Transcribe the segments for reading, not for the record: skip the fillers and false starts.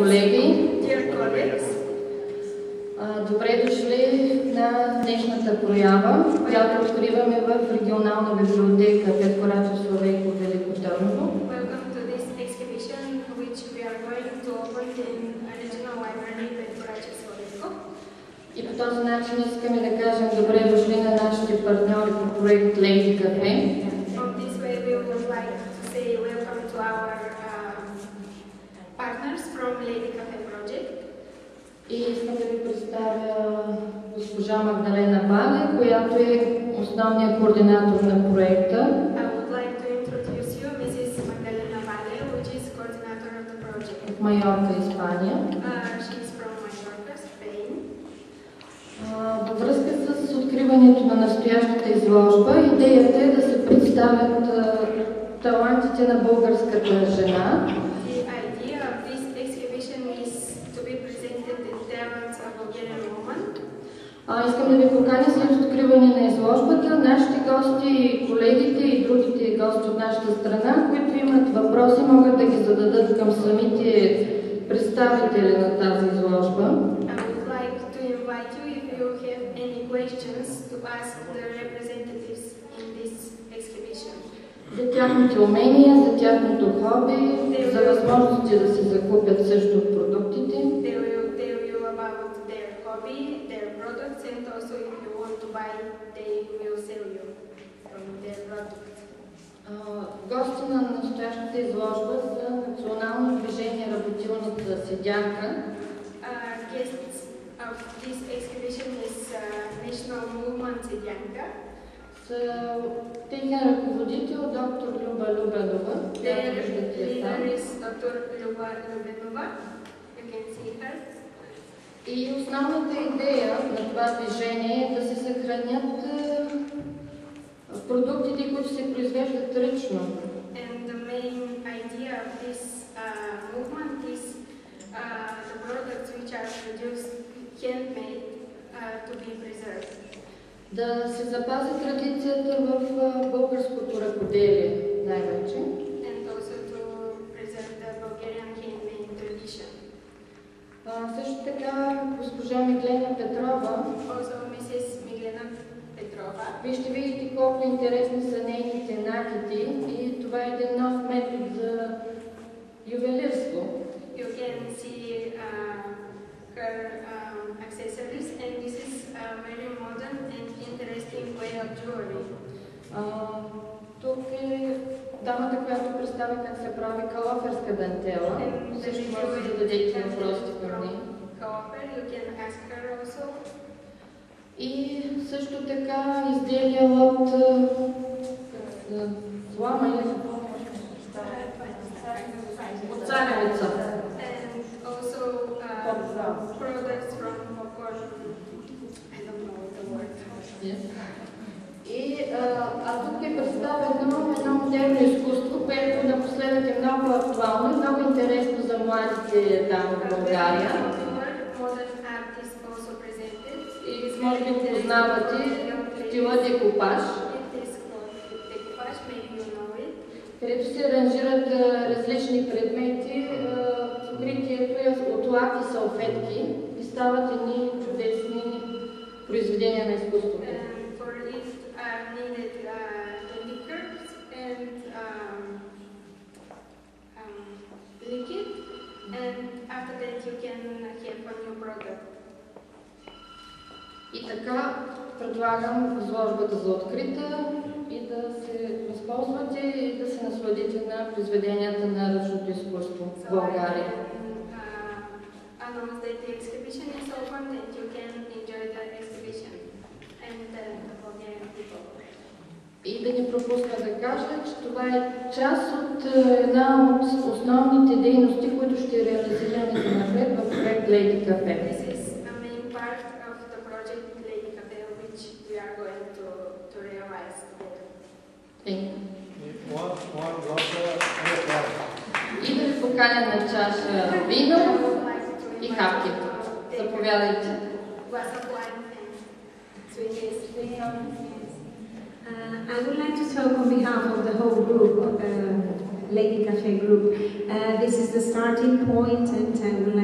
колеги! Dear Добре дошли на днешната проява, която откриваме в регионална библиотека Петко Рачов Славейков в Велико Търново. Welcome to this exhibition which we are going to open in Regional Library Петко Рачов Славейков. И по този начин искаме да кажем добре дошли на нашите партньори по проект Lady Cafe. From this way we would like to say welcome to our partners from Lady Cafe project. И искам да ви представя госпожа Магдалена Бале, която е основният координатор на проекта. I would like to introduce you Mrs. Magdalena Valle, which is coordinator of the project. От Майорка, Испания. She is from Mallorca, Spain. Във връзка с откриването на настоящата изложба, идеята е да се представят талантите на българската жена. The idea of this exhibition is to be presented the talents of Bulgarian women. Искам да ви поканя след откриване на изложбата нашите гости, колегите и другите гости от нашата страна, които имат въпроси, могат да ги зададат към самите представители на тази изложба. I would like to invite you, if you have any questions, to ask the representatives in this exhibition. За тяхните умения, за тяхното хобби, за възможности да се закупят също от продуктите. They will tell you about their hobby, their products, and also if you want to buy, they will sell you from their products. Гости на настоящата изложба са Национално движение Работилната седянка. Guests of this exhibition is National Movement Седянка. Техен ръководител доктор Люба Любенова. Their leader is Dr. Люба Любенова. You can see her. И основната идея на това движение е да се съхранят продуктите, които се произвеждат ръчно. And the main idea of this movement is the products which are produced handmade to be preserved. Да се запази традицията в българското ръкоделие най-вече. And also to preserve the Bulgarian handmade tradition. Също така госпожа Миглена Петрова. Also Mrs. Miglena Petrova. Вие ще видите колко интересни са нейните накити и това е един нов метод за ювелирство. You can see her accessories, and this is a very modern and interesting way of jewelry. Тук е дамата, която представя как се прави калоферска дантела. Също може да зададете въпросите към нея. You can ask her also. И също така изделия от слама или от царевица. And also products from popcorn. I don't know the word. И тук е представено едно модерно изкуство, което напоследък е много актуално и много интересно за младите дами в България. И може би го познавате, стила декупаж, където се аранжират различни предмети, покритието е от лак и салфетки и стават едни чудесни произведения на изкуството. Liquid, and after that you can have a new product. И така предлагам изложбата за открита и да се възползвате и да се насладите на произведенията на ръчното изкуство в България. Announce that the exhibition is open and you can enjoy the exhibition and the Bulgarian people. И да не пропусна да кажа, че това е част от една от основните дейности, които ще реализираме напред в проект Lady Cafe. This is a main part of the project Lady Cafe, which we are going to realize together. Thank you. И да ви поканя на чаша вино и хапки. Заповядайте. I would like to talk on behalf of the whole group, Lady Cafe group. This is the starting point, and I would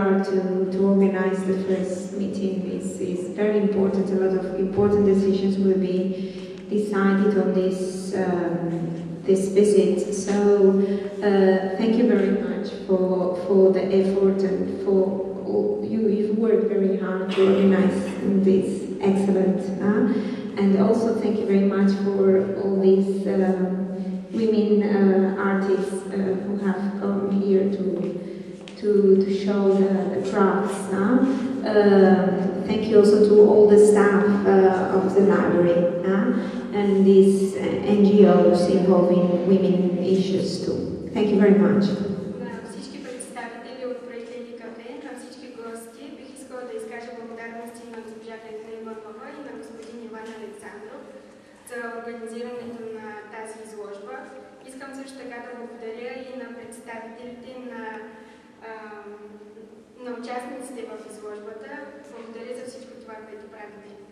hard to organize the first meeting. It's very important. A lot of important decisions will be decided on this visit. So thank you very much for the effort and for you've worked very hard to organize this excellent. And also thank you very much for all these women artists who have come here to show the crafts. Thank you also to all the staff of the library and these NGOs involving women issues too. Thank you very much. На всички представители от проекта кафе, на всички гости, бих искала да изкажа благодарности на госпожа Катерина Иванова и на господин Иван Александров за организирането на тази изложба. Искам също така да благодаря и на представителите на участниците в изложбата. Благодаря за всичко това, което правите.